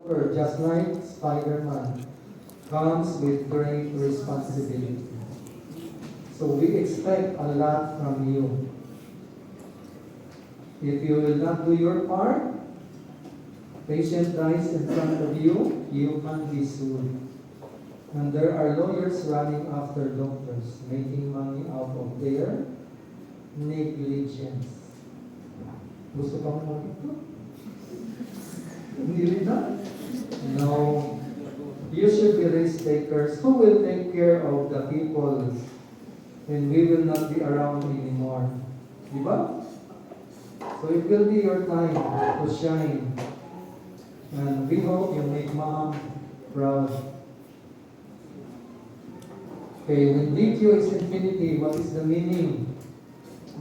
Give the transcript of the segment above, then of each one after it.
Just like Spider-Man, comes with great responsibility. So we expect a lot from you. If you will not do your part, patient dies in front of you, you can be sued. And there are lawyers running after doctors, making money out of their negligence. Gusto pa mo ito? Hindi rin na? No. You should be risk takers. Who will take care of the people when we will not be around anymore? Diba? So it will be your time to shine. And we hope you make mom proud. Okay, when DQ is infinity, what is the meaning?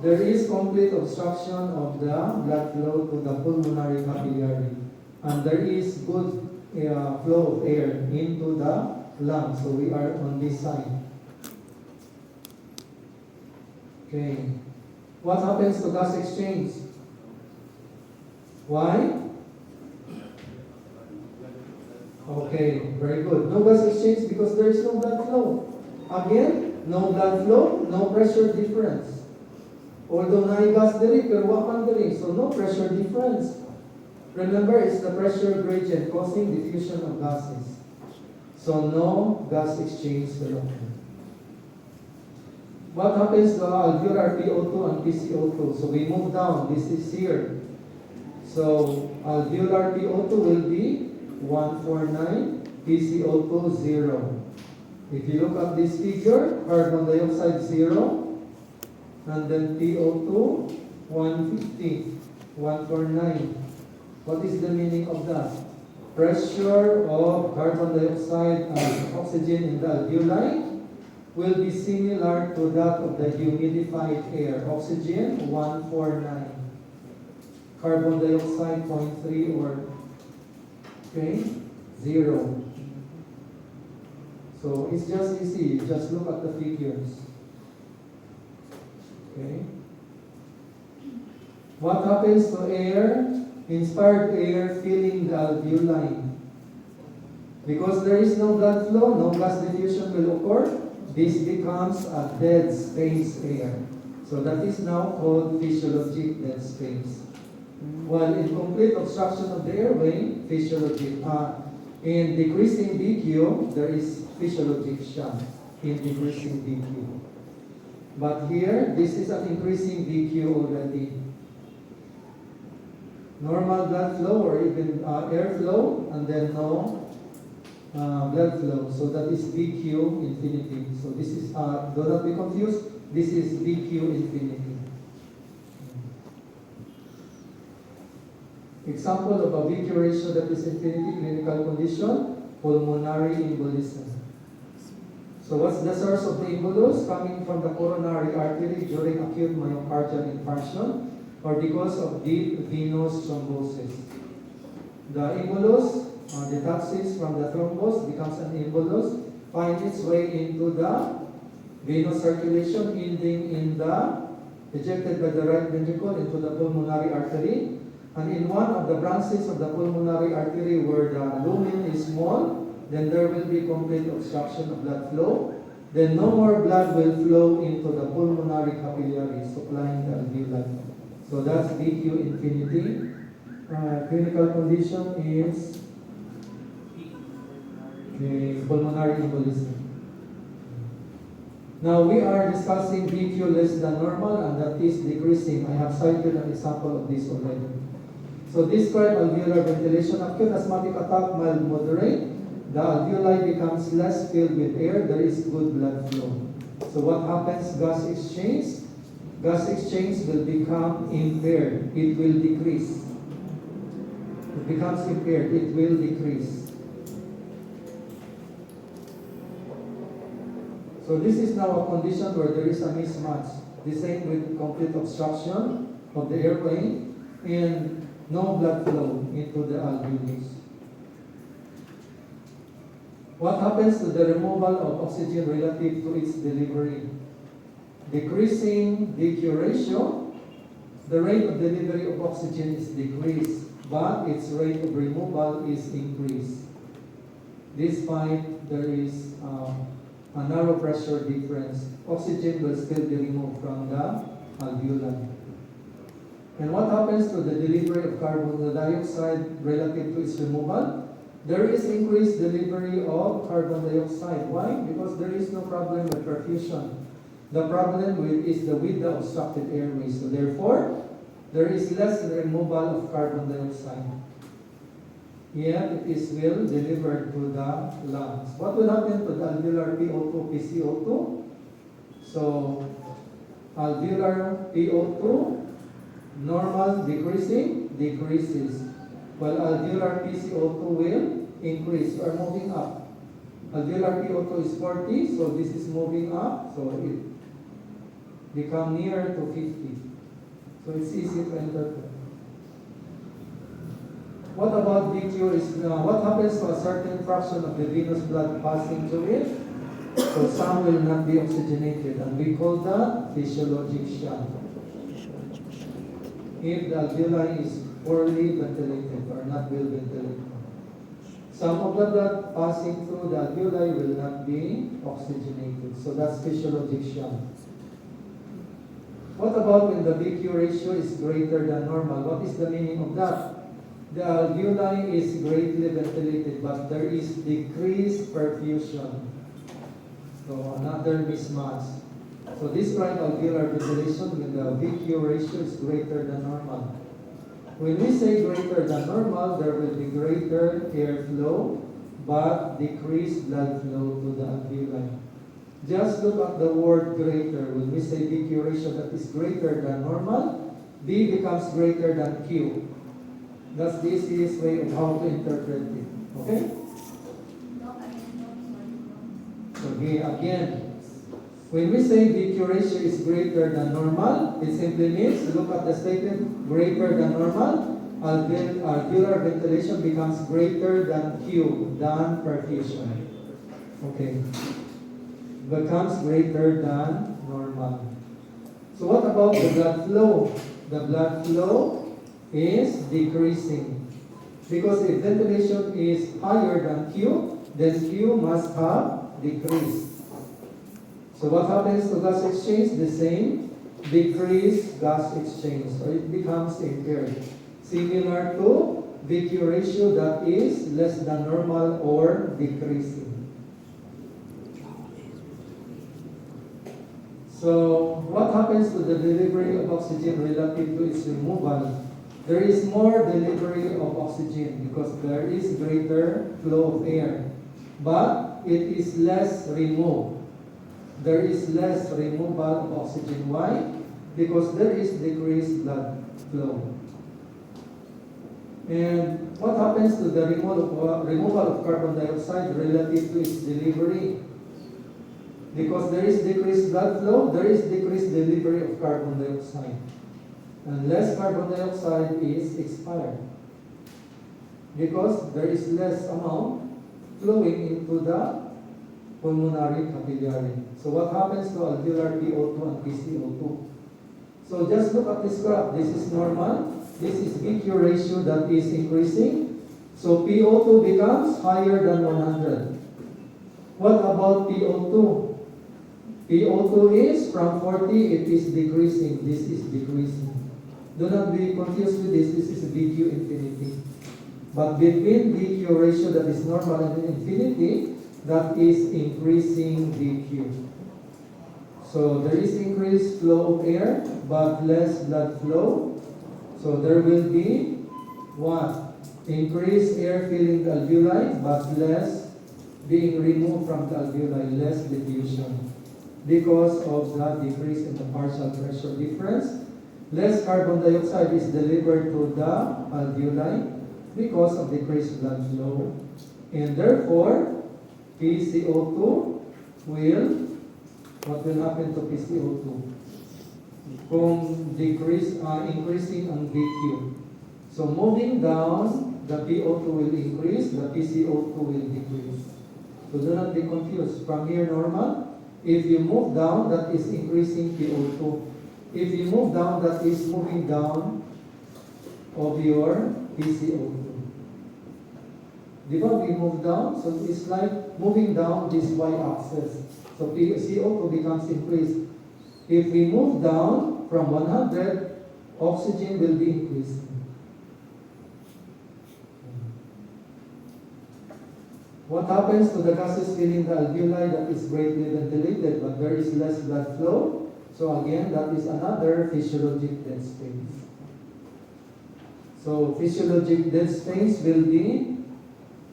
There is complete obstruction of the blood flow to the pulmonary capillary. And there is good flow of air into the lungs. So we are on this side. Okay. What happens to gas exchange? Why? Okay, very good. No gas exchange because there is no blood flow. Again, no blood flow, no pressure difference. Although nai-gas diri, pero wakan diri, so no pressure difference. Remember, it's the pressure gradient causing diffusion of gases. So no gas exchange will occur. What happens to alveolar PO2 and PCO2? So we move down. This is here. So alveolar PO2 will be 149, PCO2 0. If you look at this figure, carbon dioxide 0, and then PO2 150, 149. What is the meaning of that? Pressure of carbon dioxide and oxygen in the alveoli will be similar to that of the humidified air. Oxygen 149. Carbon dioxide 0.3 or 0. So it's just easy. Just look at the figures. Okay. What happens to air? Inspired air filling the alveoli. Because there is no blood flow, no gas diffusion will occur. This becomes a dead space air. So that is now called physiologic dead space. While in complete obstruction of the airway, physiologic. In decreasing BQ, there is physiologic shock in decreasing BQ. But here, this is an increasing BQ already. Normal blood flow or even air flow, and then no blood flow. So that is BQ infinity. So this is, do not be confused, this is BQ infinity. Example of a BQ ratio that is infinity clinical condition, pulmonary embolism. So what's the source of the embolus? Coming from the coronary artery during acute myocardial infarction or because of deep venous thrombosis. The embolus detoxes from the thrombus, becomes an embolus, finds its way into the venous circulation, ending in the, ejected by the right ventricle into the pulmonary artery. And in one of the branches of the pulmonary artery where the lumen is small, then there will be complete obstruction of blood flow. Then no more blood will flow into the pulmonary capillaries, supplying the alveoli. So that's BQ infinity. Clinical condition is pulmonary embolism. Now we are discussing BQ less than normal, and that is decreasing. I have cited an example of this already. So describe alveolar ventilation. Acute asthmatic attack, mild, moderate. The alveoli becomes less filled with air. There is good blood flow. So what happens? Gas exchange. Gas exchange will become impaired. It will decrease. It becomes impaired. It will decrease. So this is now a condition where there is a mismatch. The same with complete obstruction of the airway and no blood flow into the alveoli. What happens to the removal of oxygen relative to its delivery? Decreasing BQ ratio, the rate of delivery of oxygen is decreased. but its rate of removal is increased. Despite there is a narrow pressure difference, oxygen will still be removed from the alveoli. And what happens to the delivery of carbon dioxide relative to its removal? There is increased delivery of carbon dioxide. Why? Because there is no problem with perfusion. The problem is with the obstructed airway. So therefore, there is less removal of carbon dioxide. Yet it is well delivered to the lungs. What will happen to the alveolar PO2, PCO2? So alveolar PO2, normal decreasing, decreases. While alveolar PCO2 will increase or moving up. Alveolar PO2 is 40, so this is moving up, so it become near to 50. So it's easy to interpret. What about VQ is, what happens to a certain fraction of the venous blood passing through it? So some will not be oxygenated, and we call that physiologic shock. If the alveoli is poorly ventilated or not well ventilated. Some of the blood passing through the alveoli will not be oxygenated. So that's physiologic shock. What about when the VQ ratio is greater than normal? What is the meaning of that? The alveoli is greatly ventilated, but there is decreased perfusion. So another mismatch. So this right alveolar ventilation when the VQ ratio is greater than normal. When we say greater than normal, there will be greater airflow, but decreased blood flow to the alveoli. Just look at the word greater. When we say VQ ratio that is greater than normal, B becomes greater than Q. That's the easiest way of how to interpret it. Okay? So again, when we say VQ ratio is greater than normal, it simply means, look at the statement, greater than normal, alveolar ventilation becomes greater than Q, than perfusion. Okay. Becomes greater than normal. So what about the blood flow? The blood flow is decreasing. Because if ventilation is higher than Q, then Q must have decreased. So what happens to gas exchange? The same, decreased gas exchange. So it becomes impaired. Similar to VQ ratio that is less than normal or decreasing. So what happens to the delivery of oxygen relative to its removal? There is more delivery of oxygen because there is greater flow of air. But it is less removed. There is less removal of oxygen. Why? Because there is decreased blood flow. And what happens to the removal of carbon dioxide relative to its delivery? Because there is decreased blood flow, there is decreased delivery of carbon dioxide. And less carbon dioxide is expired. Because there is less amount flowing into the pulmonary capillary. So what happens to alveolar PO2 and PCO2? So just look at this graph. This is normal. This is VQ ratio that is increasing. So PO2 becomes higher than 100. What about PO2? PO2 is from 40, it is decreasing. This is decreasing. Do not be confused with this. This is VQ infinity. But between VQ ratio that is normal and infinity, that is increasing VQ. So there is increased flow of air, but less blood flow. So there will be what? Increased air filling the alveoli, but less being removed from the alveoli, less diffusion. Because of the decrease in the partial pressure difference, less carbon dioxide is delivered to the alveoli because of decreased blood flow. And therefore, PCO2 will, what will happen to PCO2? Increasing ang VQ. So moving down, the PO2 will increase, the PCO2 will decrease. So do not be confused. From here normal, if you move down, that is increasing PO2. If you move down, that is moving down of your PCO2. Di ba, we move down? So it's like moving down this y-axis. So CO2 becomes increased. If we move down from 100, oxygen will be increasing. What happens to the gases filling the alveoli that is greatly ventilated but there is less blood flow? So again, that is another physiologic dead space. So physiologic dead space will be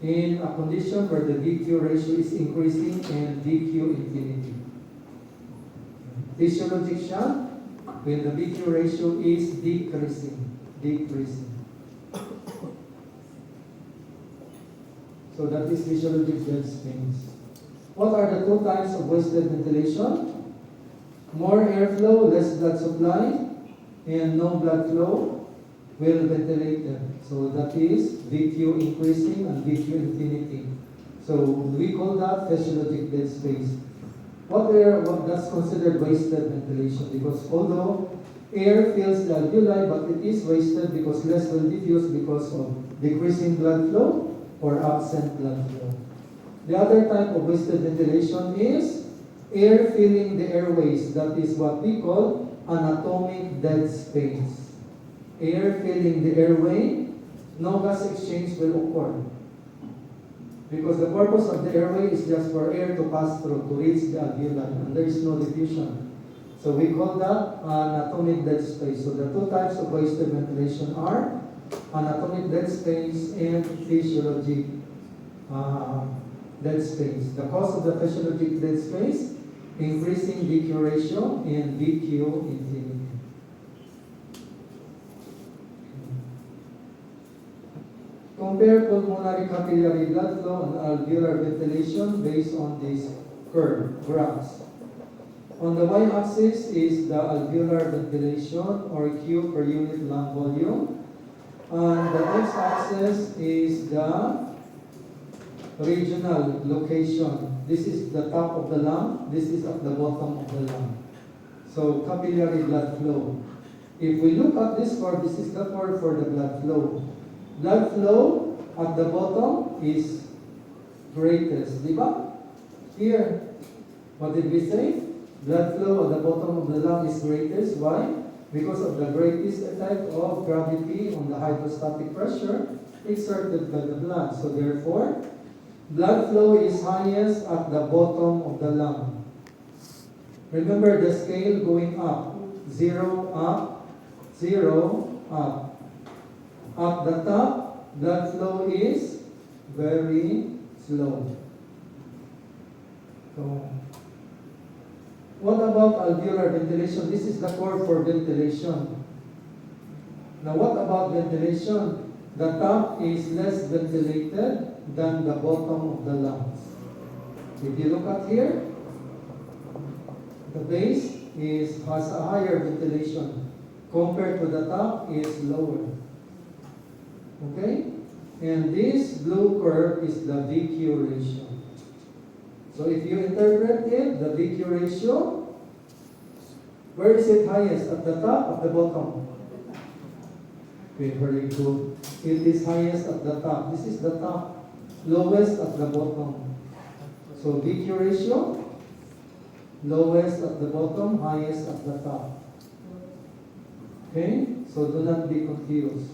in a condition where the VQ ratio is increasing and VQ infinity. Physiologic shock when the VQ ratio is decreasing. So that is physiologic dead space. What are the two types of wasted ventilation? More airflow, less blood supply, and no blood flow will ventilate them. So that is VQ increasing and VQ infinity. So we call that physiologic dead space. What that's considered wasted ventilation, because although air fills the alveoli, but it is wasted because less will diffuse because of decreasing blood flow or absent blood flow. The other type of wasted ventilation is air filling the airways. That is what we call anatomic dead space. Air filling the airway, no gas exchange will occur. Because the purpose of the airway is just for air to pass through, to reach the alveoli, and there is no diffusion. So we call that anatomic dead space. So the two types of wasted ventilation are anatomic dead space and physiologic dead space. The cause of the physiologic dead space, increasing VQ ratio and VQ infinity. Compare pulmonary capillary blood flow and alveolar ventilation based on these graphs. On the y-axis is the alveolar ventilation or Q per unit lung volume. And the x-axis is the regional location. This is the top of the lung. This is at the bottom of the lung. So capillary blood flow. If we look at this curve, this is the curve for the blood flow. Blood flow at the bottom is greatest, di ba? Here, what did we say? Blood flow at the bottom of the lung is greatest. Why? Because of the greatest effect of gravity on the hydrostatic pressure exerted by the blood. So therefore, blood flow is highest at the bottom of the lung. Remember the scale going up. 0 up, 0 up. At the top, blood flow is very slow. So, what about alveolar ventilation? This is the curve for ventilation. Now, what about ventilation? The top is less ventilated than the bottom of the lungs. If you look at here, the base has a higher ventilation compared to the top is lower. Okay? And this blue curve is the VQ ratio. So if you interpret it, the VQ ratio, where is it highest? At the top, at the bottom? Okay, very good. It is highest at the top. This is the top. Lowest at the bottom. So VQ ratio, lowest at the bottom, highest at the top. Okay? So do not be confused.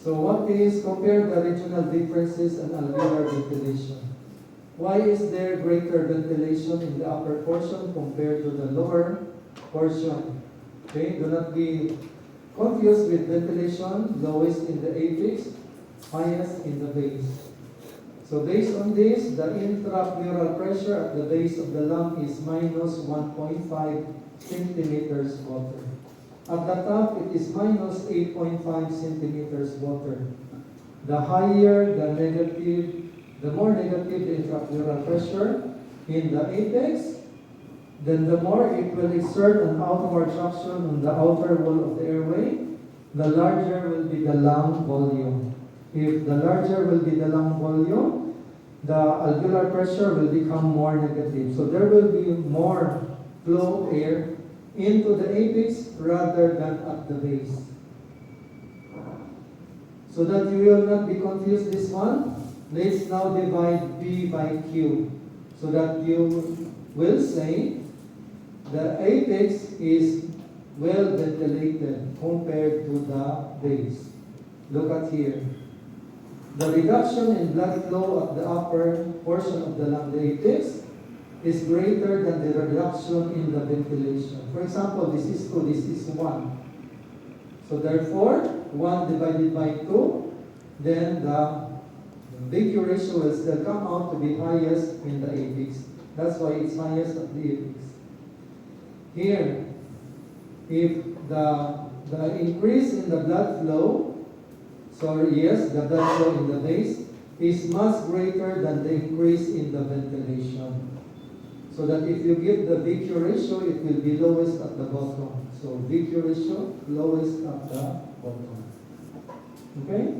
So what is, compare the regional differences in alveolar ventilation. Why is there greater ventilation in the upper portion compared to the lower portion? Okay, do not be confused with ventilation, lowest in the apex, highest in the base. So based on this, the intrapleural pressure at the base of the lung is minus 1.5 centimeters water. At the top, it is minus 8.5 centimeters water. The higher the more negative the intrapleural pressure in the apex, then the more it will exert an outward traction on the outer wall of the airway, the larger will be the lung volume. If the larger will be the lung volume, the alveolar pressure will become more negative. So there will be more flow of air into the apex rather than at the base. So that you will not be confused this one, let's now divide B by Q. So that you will say the apex is well ventilated compared to the base. Look at here. The reduction in blood flow at the upper portion of the lung, the apex, is greater than the reduction in the ventilation. For example, this is 2, this is 1. So therefore, 1 divided by 2, then the BQ ratio will still come out to be highest in the apex. That's why it's highest at the apex. Here, if the increase in the blood flow, the blood flow in the base is much greater than the increase in the ventilation. So that if you give the BQ ratio, it will be lowest at the bottom. So BQ ratio, lowest at the bottom. Okay?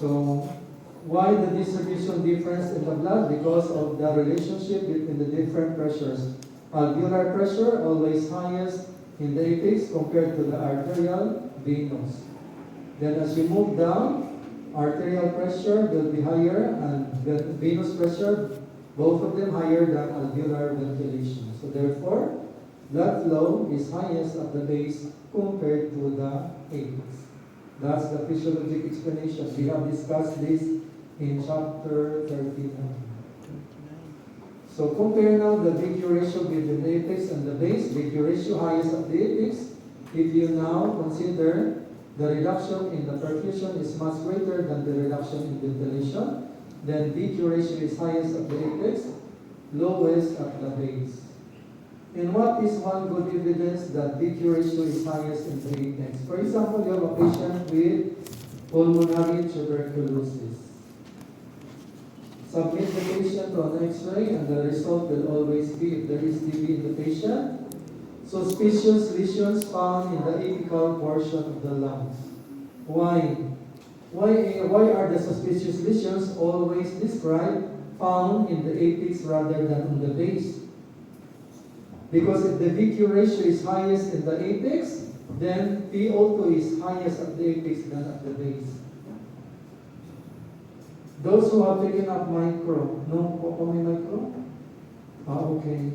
So, why the distribution difference in the blood? Because of the relationship between the different pressures. Alveolar pressure, always highest in the apex compared to the arterial, venous. Then as you move down, arterial pressure will be higher and the venous pressure, both of them higher than alveolar ventilation. So therefore, blood flow is highest at the base compared to the apex. That's the physiologic explanation. We have discussed this in chapter 39. So compare now the BQ ratio between the apex and the base. BQ ratio highest at the apex. If you now consider the reduction in the perfusion is much greater than the reduction in ventilation, then BQ ratio is highest at the apex, lowest at the base. And what is one good evidence that BQ ratio is highest in the apex? For example, you have a patient with pulmonary tuberculosis. Submit the patient to an X-ray and the result will always be, if there is TB in the patient, suspicious lesions found in the apical portion of the lungs. Why? Why are the suspicious lesions always described found in the apex rather than on the base? Because if the BQ ratio is highest in the apex, then PO2 is highest at the apex than at the base. Those who have taken up micro, no micro? Okay.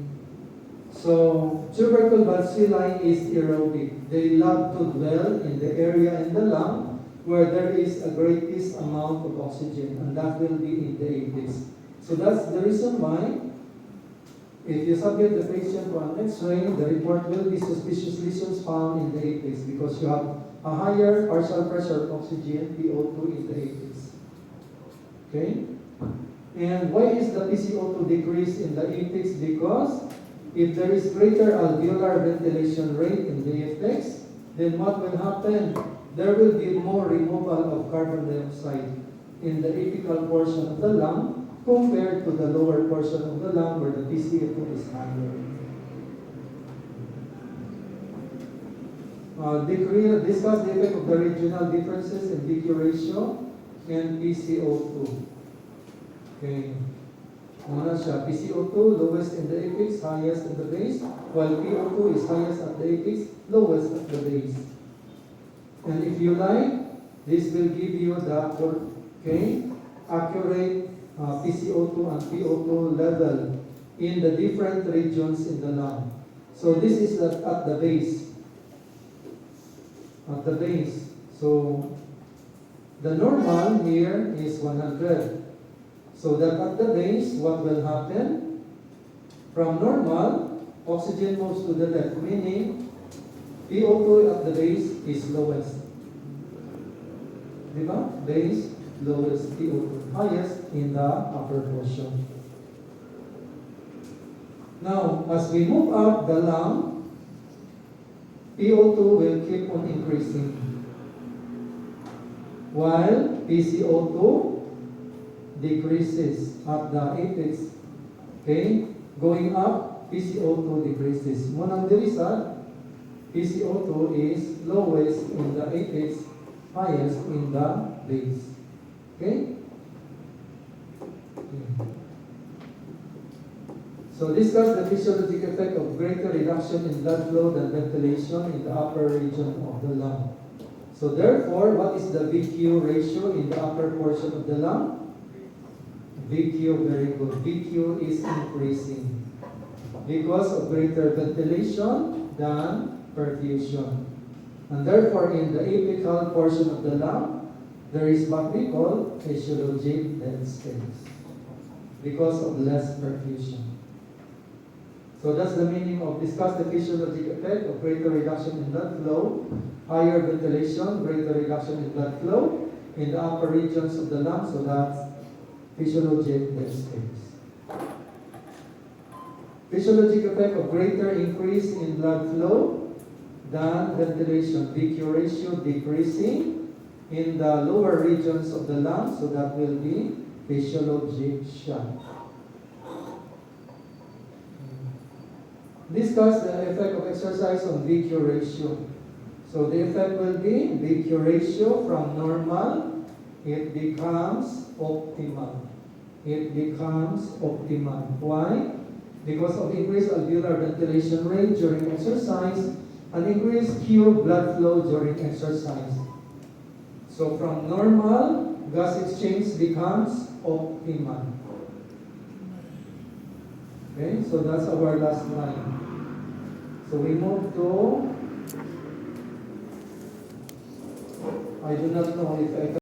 So, tubercle bacilli is aerobic. They love to dwell in the area in the lung where there is a greatest amount of oxygen, and that will be in the apex. So that's the reason why, if you submit the patient to an X-ray, the report will be suspicious lesions found in the apex because you have a higher partial pressure of oxygen, PO2, in the apex. Okay? And why is the PCO2 decrease in the apex? Because if there is greater alveolar ventilation rate in the apex, then what will happen? There will be more removal of carbon dioxide in the apical portion of the lung compared to the lower portion of the lung where the PCO2 is higher. Discuss the effect of the regional differences in BQ ratio and PCO2. Okay. Muna siya, PCO2 lowest in the apex, highest in the base, while PO2 is highest at the apex, lowest at the base. And if you like, this will give you the accurate PCO2 and PO2 level in the different regions in the lung. So this is at the base. At the base. So the normal here is 100. So that at the base, what will happen? From normal, oxygen moves to the left, meaning PO2 at the base is lowest. Diba? Base, lowest, PO2. Highest in the upper portion. Now, as we move up the lung, PO2 will keep on increasing. While PCO2 decreases at the apex. Okay? Going up, PCO2 decreases. Munang dirisa, PCO2 is lowest in the apex, highest in the base. Okay? So discuss the physiologic effect of greater reduction in blood flow than ventilation in the upper region of the lung. So therefore, what is the VQ ratio in the upper portion of the lung? VQ, very good. VQ is increasing because of greater ventilation than perfusion. And therefore, in the apical portion of the lung, there is what we call physiologic dead space because of less perfusion. So that's the meaning of discuss the physiologic effect of greater reduction in blood flow, higher ventilation, greater reduction in blood flow in the upper regions of the lung. So that's physiologic dead space. Physiologic effect of greater increase in blood flow than ventilation. VQ ratio decreasing in the lower regions of the lung. So that will be physiologic shock. Discuss the effect of exercise on VQ ratio. So the effect will be VQ ratio from normal, it becomes optimal. It becomes optimal. Why? Because of increased alveolar ventilation rate during exercise and increased Q blood flow during exercise. So from normal, gas exchange becomes optimal. Okay, so that's our last line. So we move to, I do not know if I can